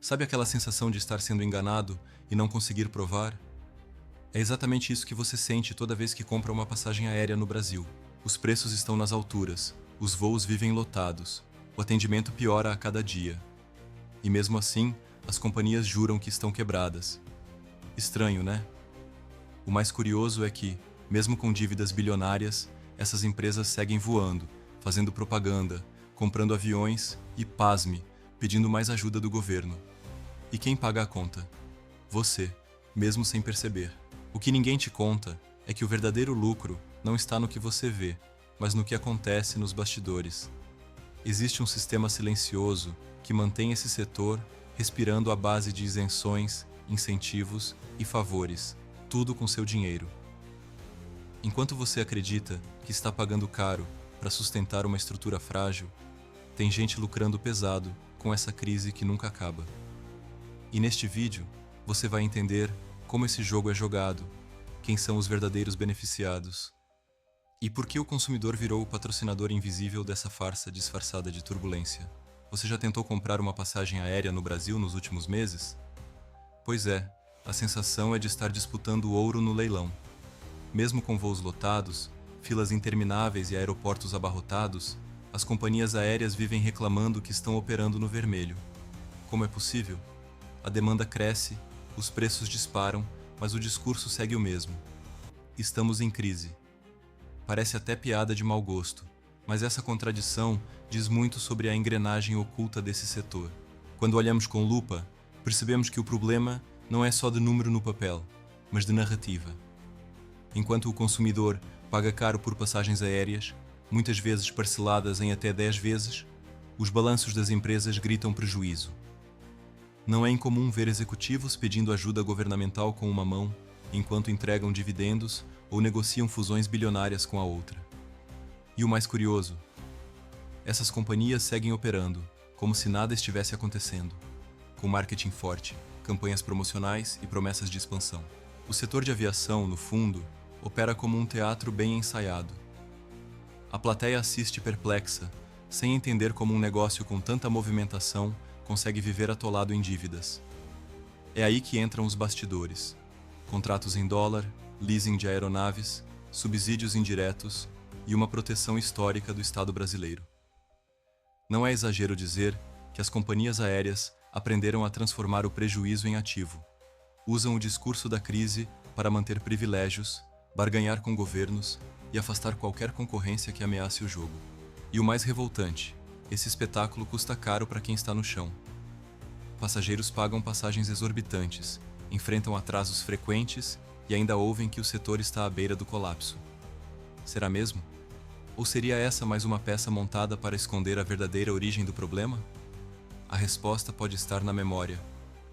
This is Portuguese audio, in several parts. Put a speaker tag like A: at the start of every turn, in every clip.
A: Sabe aquela sensação de estar sendo enganado e não conseguir provar? É exatamente isso que você sente toda vez que compra uma passagem aérea no Brasil. Os preços estão nas alturas, os voos vivem lotados, o atendimento piora a cada dia. E mesmo assim, as companhias juram que estão quebradas. Estranho, né? O mais curioso é que, mesmo com dívidas bilionárias, essas empresas seguem voando, fazendo propaganda, comprando aviões e, pasme, pedindo mais ajuda do governo. E quem paga a conta? Você, mesmo sem perceber. O que ninguém te conta é que o verdadeiro lucro não está no que você vê, mas no que acontece nos bastidores. Existe um sistema silencioso que mantém esse setor respirando à base de isenções, incentivos e favores, tudo com seu dinheiro. Enquanto você acredita que está pagando caro para sustentar uma estrutura frágil, tem gente lucrando pesado com essa crise que nunca acaba. E neste vídeo, você vai entender como esse jogo é jogado, quem são os verdadeiros beneficiados e por que o consumidor virou o patrocinador invisível dessa farsa disfarçada de turbulência. Você já tentou comprar uma passagem aérea no Brasil nos últimos meses? Pois é, a sensação é de estar disputando ouro no leilão. Mesmo com voos lotados, filas intermináveis e aeroportos abarrotados, as companhias aéreas vivem reclamando que estão operando no vermelho. Como é possível? A demanda cresce, os preços disparam, mas o discurso segue o mesmo. Estamos em crise. Parece até piada de mau gosto, mas essa contradição diz muito sobre a engrenagem oculta desse setor. Quando olhamos com lupa, percebemos que o problema não é só de número no papel, mas de narrativa. Enquanto o consumidor paga caro por passagens aéreas, muitas vezes parceladas em até 10 vezes, os balanços das empresas gritam prejuízo. Não é incomum ver executivos pedindo ajuda governamental com uma mão, enquanto entregam dividendos ou negociam fusões bilionárias com a outra. E o mais curioso, essas companhias seguem operando, como se nada estivesse acontecendo, com marketing forte, campanhas promocionais e promessas de expansão. O setor de aviação, no fundo, opera como um teatro bem ensaiado. A plateia assiste perplexa, sem entender como um negócio com tanta movimentação consegue viver atolado em dívidas. É aí que entram os bastidores. Contratos em dólar, leasing de aeronaves, subsídios indiretos e uma proteção histórica do Estado brasileiro. Não é exagero dizer que as companhias aéreas aprenderam a transformar o prejuízo em ativo. Usam o discurso da crise para manter privilégios, barganhar com governos e afastar qualquer concorrência que ameace o jogo. E o mais revoltante, esse espetáculo custa caro para quem está no chão. Passageiros pagam passagens exorbitantes, enfrentam atrasos frequentes e ainda ouvem que o setor está à beira do colapso. Será mesmo? Ou seria essa mais uma peça montada para esconder a verdadeira origem do problema? A resposta pode estar na memória,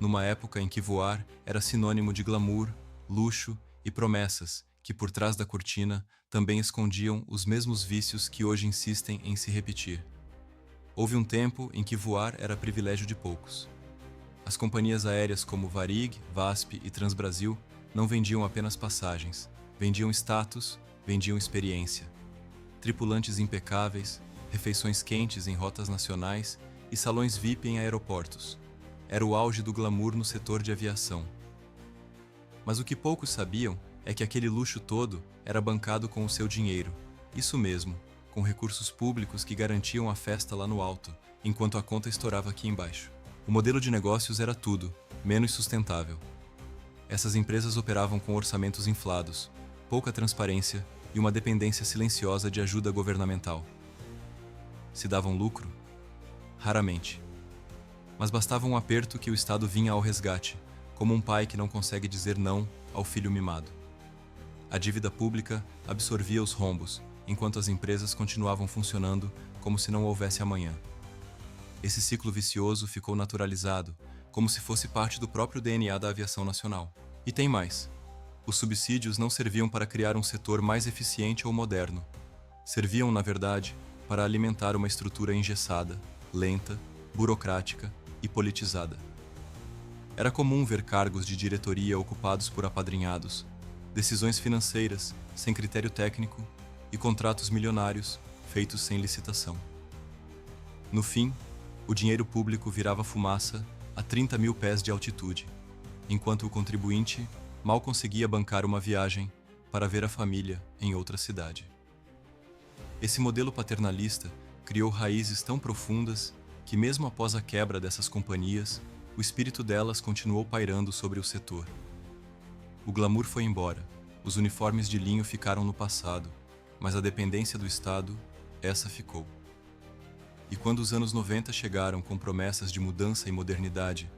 A: numa época em que voar era sinônimo de glamour, luxo e promessas que por trás da cortina também escondiam os mesmos vícios que hoje insistem em se repetir. Houve um tempo em que voar era privilégio de poucos. As companhias aéreas como Varig, VASP e Transbrasil não vendiam apenas passagens, vendiam status, vendiam experiência. Tripulantes impecáveis, refeições quentes em rotas nacionais e salões VIP em aeroportos. Era o auge do glamour no setor de aviação. Mas o que poucos sabiam é que aquele luxo todo era bancado com o seu dinheiro. Isso mesmo, com recursos públicos que garantiam a festa lá no alto, enquanto a conta estourava aqui embaixo. O modelo de negócios era tudo, menos sustentável. Essas empresas operavam com orçamentos inflados, pouca transparência e uma dependência silenciosa de ajuda governamental. Se davam lucro? Raramente. Mas bastava um aperto que o Estado vinha ao resgate, como um pai que não consegue dizer não ao filho mimado. A dívida pública absorvia os rombos, enquanto as empresas continuavam funcionando como se não houvesse amanhã. Esse ciclo vicioso ficou naturalizado, como se fosse parte do próprio DNA da aviação nacional. E tem mais. Os subsídios não serviam para criar um setor mais eficiente ou moderno. Serviam, na verdade, para alimentar uma estrutura engessada, lenta, burocrática e politizada. Era comum ver cargos de diretoria ocupados por apadrinhados, decisões financeiras sem critério técnico e contratos milionários feitos sem licitação. No fim, o dinheiro público virava fumaça a 30 mil pés de altitude, enquanto o contribuinte mal conseguia bancar uma viagem para ver a família em outra cidade. Esse modelo paternalista criou raízes tão profundas que, mesmo após a quebra dessas companhias, o espírito delas continuou pairando sobre o setor. O glamour foi embora, os uniformes de linho ficaram no passado, mas a dependência do Estado, essa ficou. E quando os anos 90 chegaram com promessas de mudança e modernidade,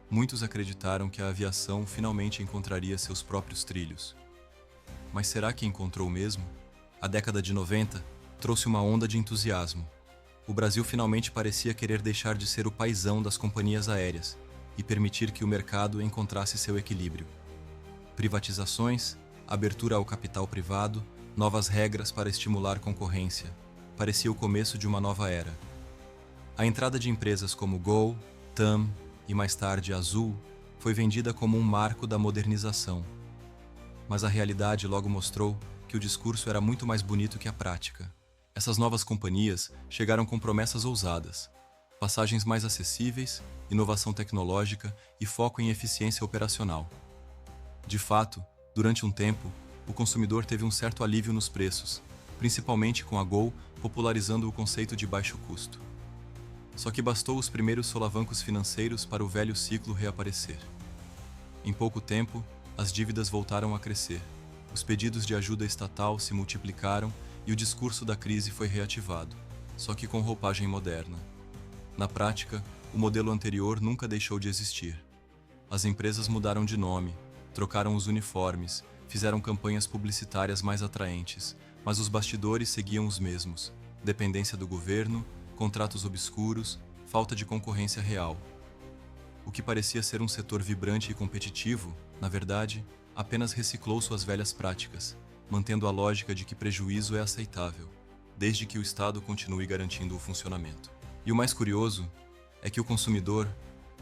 A: muitos acreditaram que a aviação finalmente encontraria seus próprios trilhos. Mas será que encontrou mesmo? A década de 90 trouxe uma onda de entusiasmo. O Brasil finalmente parecia querer deixar de ser o paizão das companhias aéreas e permitir que o mercado encontrasse seu equilíbrio. Privatizações, abertura ao capital privado, novas regras para estimular concorrência. Parecia o começo de uma nova era. A entrada de empresas como Gol, TAM e mais tarde Azul foi vendida como um marco da modernização. Mas a realidade logo mostrou que o discurso era muito mais bonito que a prática. Essas novas companhias chegaram com promessas ousadas: passagens mais acessíveis, inovação tecnológica e foco em eficiência operacional. De fato, durante um tempo, o consumidor teve um certo alívio nos preços, principalmente com a Gol popularizando o conceito de baixo custo. Só que bastou os primeiros solavancos financeiros para o velho ciclo reaparecer. Em pouco tempo, as dívidas voltaram a crescer, os pedidos de ajuda estatal se multiplicaram e o discurso da crise foi reativado, só que com roupagem moderna. Na prática, o modelo anterior nunca deixou de existir. As empresas mudaram de nome, trocaram os uniformes, fizeram campanhas publicitárias mais atraentes, mas os bastidores seguiam os mesmos: dependência do governo, contratos obscuros, falta de concorrência real. O que parecia ser um setor vibrante e competitivo, na verdade, apenas reciclou suas velhas práticas, mantendo a lógica de que prejuízo é aceitável, desde que o Estado continue garantindo o funcionamento. E o mais curioso é que o consumidor,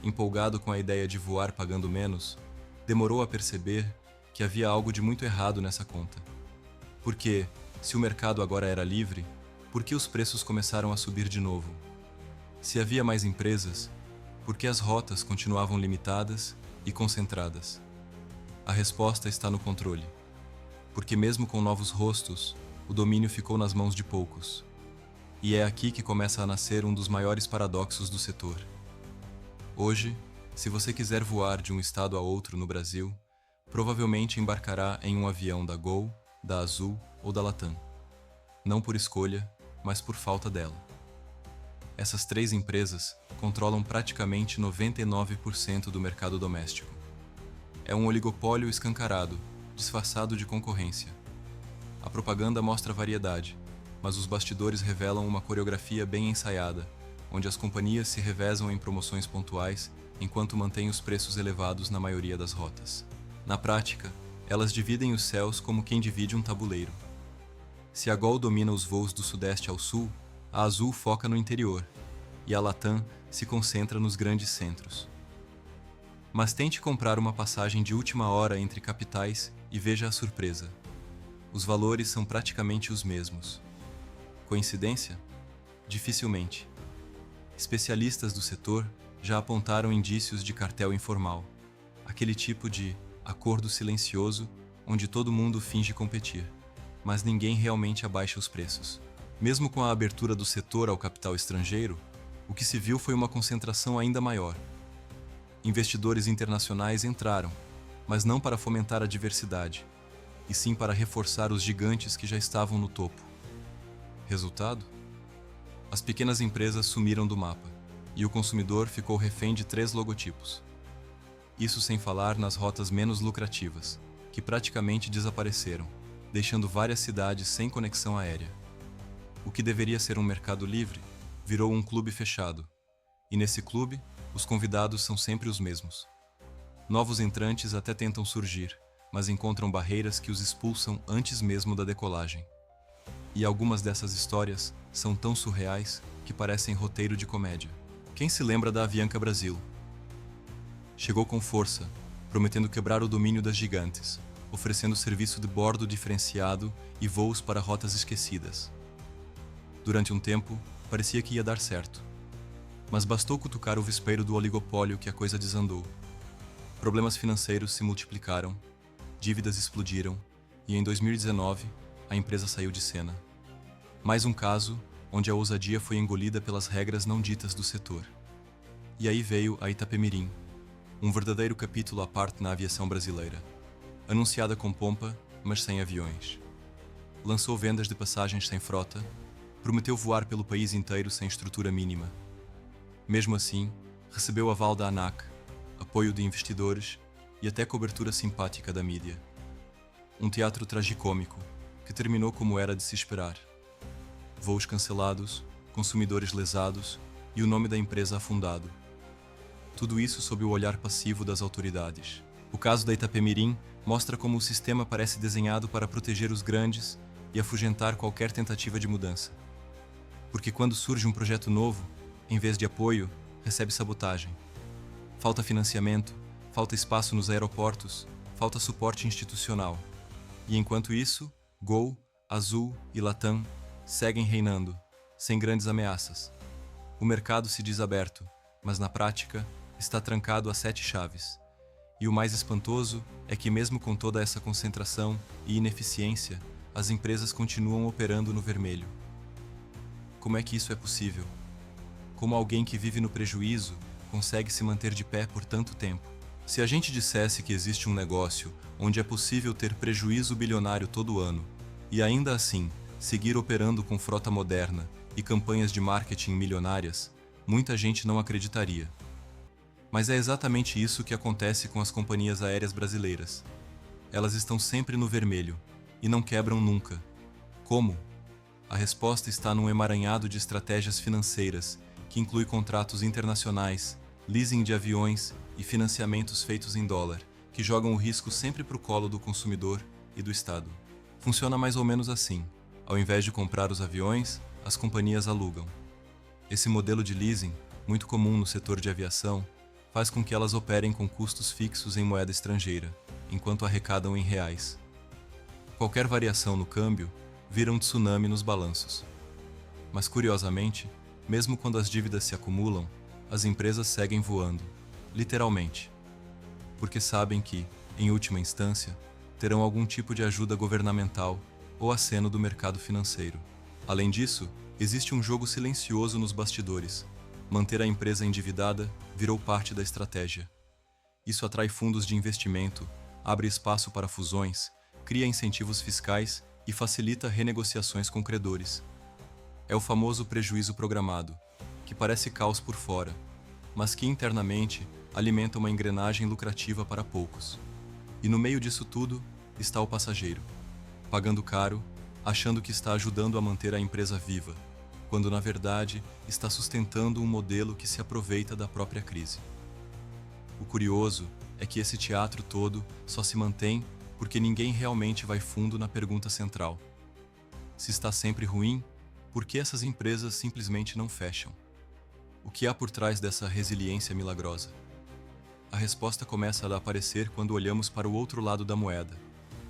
A: empolgado com a ideia de voar pagando menos, demorou a perceber que havia algo de muito errado nessa conta. Porque, se o mercado agora era livre, por que os preços começaram a subir de novo? Se havia mais empresas, por que as rotas continuavam limitadas e concentradas? A resposta está no controle. Porque mesmo com novos rostos, o domínio ficou nas mãos de poucos. E é aqui que começa a nascer um dos maiores paradoxos do setor. Hoje, se você quiser voar de um estado a outro no Brasil, provavelmente embarcará em um avião da Gol, da Azul ou da Latam. Não por escolha, mas por falta dela. Essas três empresas controlam praticamente 99% do mercado doméstico. É um oligopólio escancarado, disfarçado de concorrência. A propaganda mostra variedade, mas os bastidores revelam uma coreografia bem ensaiada, onde as companhias se revezam em promoções pontuais enquanto mantêm os preços elevados na maioria das rotas. Na prática, elas dividem os céus como quem divide um tabuleiro. Se a Gol domina os voos do Sudeste ao Sul, a Azul foca no interior, e a Latam se concentra nos grandes centros. Mas tente comprar uma passagem de última hora entre capitais e veja a surpresa. Os valores são praticamente os mesmos. Coincidência? Dificilmente. Especialistas do setor já apontaram indícios de cartel informal, aquele tipo de acordo silencioso onde todo mundo finge competir, mas ninguém realmente abaixa os preços. Mesmo com a abertura do setor ao capital estrangeiro, o que se viu foi uma concentração ainda maior. Investidores internacionais entraram, mas não para fomentar a diversidade, e sim para reforçar os gigantes que já estavam no topo. Resultado? As pequenas empresas sumiram do mapa, e o consumidor ficou refém de 3 logotipos. Isso sem falar nas rotas menos lucrativas, que praticamente desapareceram, deixando várias cidades sem conexão aérea. O que deveria ser um mercado livre virou um clube fechado, e nesse clube, os convidados são sempre os mesmos. Novos entrantes até tentam surgir, mas encontram barreiras que os expulsam antes mesmo da decolagem. E algumas dessas histórias são tão surreais que parecem roteiro de comédia. Quem se lembra da Avianca Brasil? Chegou com força, prometendo quebrar o domínio das gigantes, oferecendo serviço de bordo diferenciado e voos para rotas esquecidas. Durante um tempo, parecia que ia dar certo. Mas bastou cutucar o vespeiro do oligopólio que a coisa desandou. Problemas financeiros se multiplicaram, dívidas explodiram e em 2019 a empresa saiu de cena. Mais um caso onde a ousadia foi engolida pelas regras não ditas do setor. E aí veio a Itapemirim, um verdadeiro capítulo à parte na aviação brasileira. Anunciada com pompa, mas sem aviões. Lançou vendas de passagens sem frota, prometeu voar pelo país inteiro sem estrutura mínima. Mesmo assim, recebeu aval da ANAC, apoio de investidores e até cobertura simpática da mídia. Um teatro tragicômico, que terminou como era de se esperar. Voos cancelados, consumidores lesados e o nome da empresa afundado. Tudo isso sob o olhar passivo das autoridades. O caso da Itapemirim mostra como o sistema parece desenhado para proteger os grandes e afugentar qualquer tentativa de mudança. Porque quando surge um projeto novo, em vez de apoio, recebe sabotagem. Falta financiamento, falta espaço nos aeroportos, falta suporte institucional. E enquanto isso, Gol, Azul e Latam seguem reinando, sem grandes ameaças. O mercado se diz aberto, mas na prática está trancado a 7 chaves. E o mais espantoso é que mesmo com toda essa concentração e ineficiência, as empresas continuam operando no vermelho. Como é que isso é possível? Como alguém que vive no prejuízo consegue se manter de pé por tanto tempo? Se a gente dissesse que existe um negócio onde é possível ter prejuízo bilionário todo ano, e ainda assim seguir operando com frota moderna e campanhas de marketing milionárias, muita gente não acreditaria. Mas é exatamente isso que acontece com as companhias aéreas brasileiras. Elas estão sempre no vermelho e não quebram nunca. Como? A resposta está num emaranhado de estratégias financeiras que inclui contratos internacionais, leasing de aviões e financiamentos feitos em dólar, que jogam o risco sempre para o colo do consumidor e do Estado. Funciona mais ou menos assim. Ao invés de comprar os aviões, as companhias alugam. Esse modelo de leasing, muito comum no setor de aviação, faz com que elas operem com custos fixos em moeda estrangeira, enquanto arrecadam em reais. Qualquer variação no câmbio vira um tsunami nos balanços. Mas curiosamente, mesmo quando as dívidas se acumulam, as empresas seguem voando, literalmente. Porque sabem que, em última instância, terão algum tipo de ajuda governamental ou aceno do mercado financeiro. Além disso, existe um jogo silencioso nos bastidores. Manter a empresa endividada virou parte da estratégia. Isso atrai fundos de investimento, abre espaço para fusões, cria incentivos fiscais e facilita renegociações com credores. É o famoso prejuízo programado, que parece caos por fora, mas que internamente alimenta uma engrenagem lucrativa para poucos. E no meio disso tudo está o passageiro, pagando caro, achando que está ajudando a manter a empresa viva, quando na verdade está sustentando um modelo que se aproveita da própria crise. O curioso é que esse teatro todo só se mantém porque ninguém realmente vai fundo na pergunta central. Se está sempre ruim, por que essas empresas simplesmente não fecham? O que há por trás dessa resiliência milagrosa? A resposta começa a aparecer quando olhamos para o outro lado da moeda.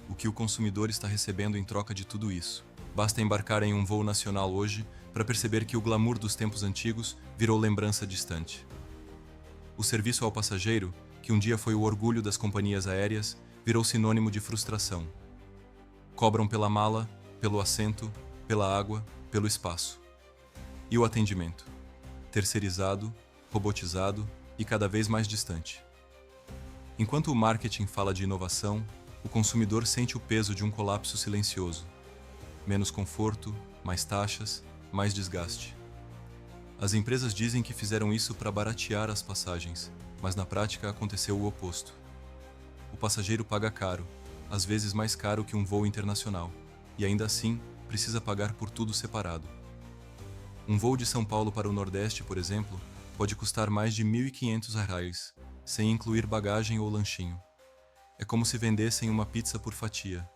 A: O que o consumidor está recebendo em troca de tudo isso? Basta embarcar em um voo nacional hoje para perceber que o glamour dos tempos antigos virou lembrança distante. O serviço ao passageiro, que um dia foi o orgulho das companhias aéreas, virou sinônimo de frustração. Cobram pela mala, pelo assento, pela água, pelo espaço. E o atendimento? Terceirizado, robotizado e cada vez mais distante. Enquanto o marketing fala de inovação, o consumidor sente o peso de um colapso silencioso. Menos conforto, mais taxas, mais desgaste. As empresas dizem que fizeram isso para baratear as passagens, mas na prática aconteceu o oposto. O passageiro paga caro, às vezes mais caro que um voo internacional, e ainda assim precisa pagar por tudo separado. Um voo de São Paulo para o Nordeste, por exemplo, pode custar mais de R$ 1.500, sem incluir bagagem ou lanchinho. É como se vendessem uma pizza por fatia,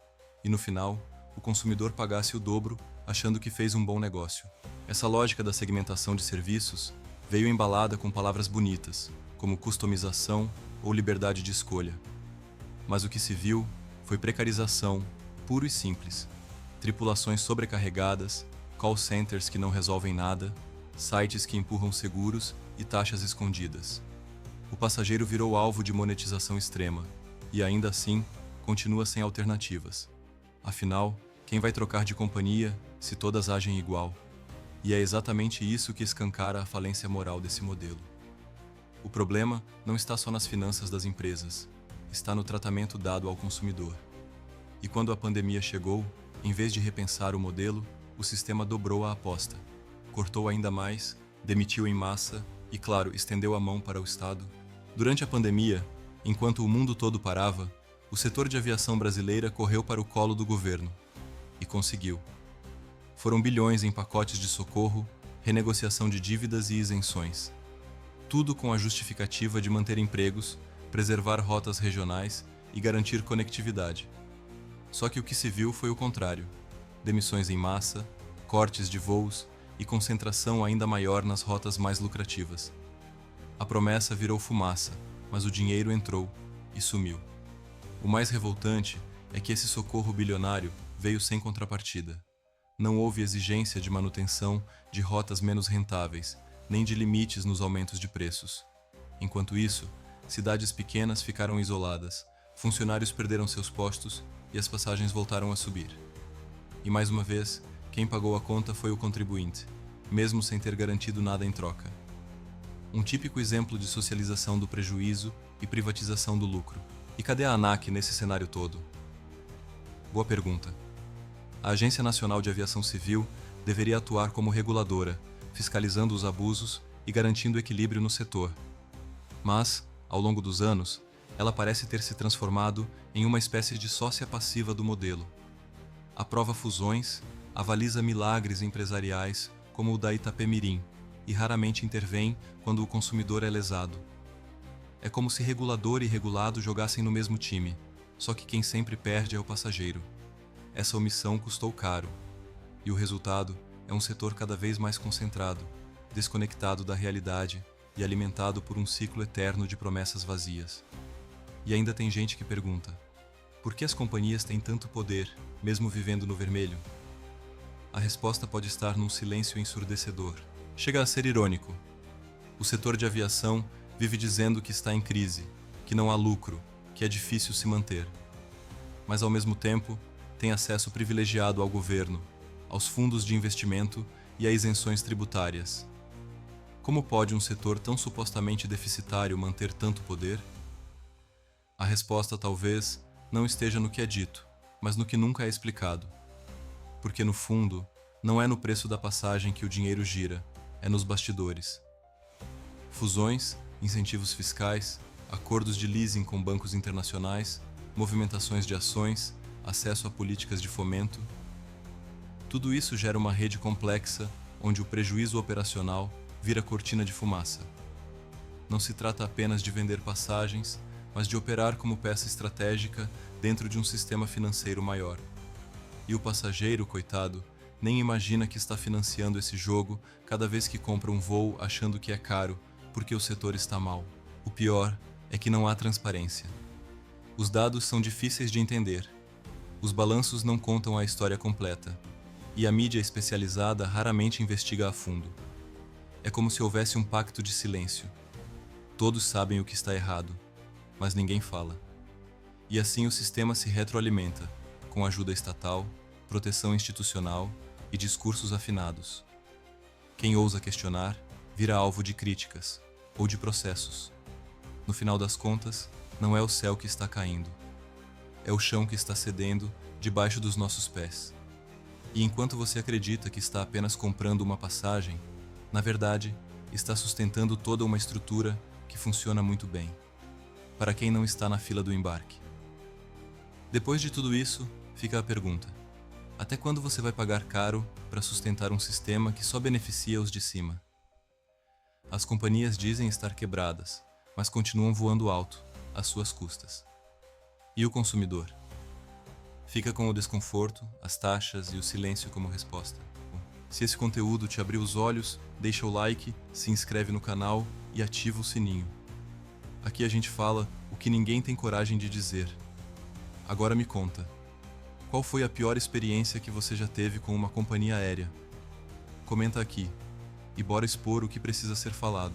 A: e no final, o consumidor pagasse o dobro, achando que fez um bom negócio. Essa lógica da segmentação de serviços veio embalada com palavras bonitas, como customização ou liberdade de escolha. Mas o que se viu foi precarização, puro e simples. Tripulações sobrecarregadas, call centers que não resolvem nada, sites que empurram seguros e taxas escondidas. O passageiro virou alvo de monetização extrema e, ainda assim, continua sem alternativas. Afinal, quem vai trocar de companhia se todas agem igual? E é exatamente isso que escancara a falência moral desse modelo. O problema não está só nas finanças das empresas, está no tratamento dado ao consumidor. E quando a pandemia chegou, em vez de repensar o modelo, o sistema dobrou a aposta, cortou ainda mais, demitiu em massa e, claro, estendeu a mão para o Estado. Durante a pandemia, enquanto o mundo todo parava, o setor de aviação brasileira correu para o colo do governo. E conseguiu. Foram bilhões em pacotes de socorro, renegociação de dívidas e isenções. Tudo com a justificativa de manter empregos, preservar rotas regionais e garantir conectividade. Só que o que se viu foi o contrário: demissões em massa, cortes de voos e concentração ainda maior nas rotas mais lucrativas. A promessa virou fumaça, mas o dinheiro entrou e sumiu. O mais revoltante é que esse socorro bilionário veio sem contrapartida. Não houve exigência de manutenção de rotas menos rentáveis, nem de limites nos aumentos de preços. Enquanto isso, cidades pequenas ficaram isoladas, funcionários perderam seus postos e as passagens voltaram a subir. E mais uma vez, quem pagou a conta foi o contribuinte, mesmo sem ter garantido nada em troca. Um típico exemplo de socialização do prejuízo e privatização do lucro. E cadê a ANAC nesse cenário todo? Boa pergunta. A Agência Nacional de Aviação Civil deveria atuar como reguladora, fiscalizando os abusos e garantindo equilíbrio no setor. Mas, ao longo dos anos, ela parece ter se transformado em uma espécie de sócia passiva do modelo. Aprova fusões, avaliza milagres empresariais como o da Itapemirim e raramente intervém quando o consumidor é lesado. É como se regulador e regulado jogassem no mesmo time, só que quem sempre perde é o passageiro. Essa omissão custou caro, e o resultado é um setor cada vez mais concentrado, desconectado da realidade e alimentado por um ciclo eterno de promessas vazias. E ainda tem gente que pergunta: por que as companhias têm tanto poder, mesmo vivendo no vermelho? A resposta pode estar num silêncio ensurdecedor. Chega a ser irônico. O setor de aviação vive dizendo que está em crise, que não há lucro, que é difícil se manter. Mas, ao mesmo tempo, tem acesso privilegiado ao governo, aos fundos de investimento e a isenções tributárias. Como pode um setor tão supostamente deficitário manter tanto poder? A resposta talvez não esteja no que é dito, mas no que nunca é explicado. Porque, no fundo, não é no preço da passagem que o dinheiro gira, é nos bastidores. Fusões, incentivos fiscais, acordos de leasing com bancos internacionais, movimentações de ações, acesso a políticas de fomento. Tudo isso gera uma rede complexa onde o prejuízo operacional vira cortina de fumaça. Não se trata apenas de vender passagens, mas de operar como peça estratégica dentro de um sistema financeiro maior. E o passageiro, coitado, nem imagina que está financiando esse jogo cada vez que compra um voo achando que é caro porque o setor está mal. O pior é que não há transparência. Os dados são difíceis de entender. Os balanços não contam a história completa, e a mídia especializada raramente investiga a fundo. É como se houvesse um pacto de silêncio. Todos sabem o que está errado, mas ninguém fala. E assim o sistema se retroalimenta, com ajuda estatal, proteção institucional e discursos afinados. Quem ousa questionar vira alvo de críticas ou de processos. No final das contas, não é o céu que está caindo. É o chão que está cedendo debaixo dos nossos pés. E enquanto você acredita que está apenas comprando uma passagem, na verdade, está sustentando toda uma estrutura que funciona muito bem, para quem não está na fila do embarque. Depois de tudo isso, fica a pergunta: até quando você vai pagar caro para sustentar um sistema que só beneficia os de cima? As companhias dizem estar quebradas, mas continuam voando alto, às suas custas. E o consumidor? Fica com o desconforto, as taxas e o silêncio como resposta. Se esse conteúdo te abriu os olhos, deixa o like, se inscreve no canal e ativa o sininho. Aqui a gente fala o que ninguém tem coragem de dizer. Agora me conta, qual foi a pior experiência que você já teve com uma companhia aérea? Comenta aqui, e bora expor o que precisa ser falado.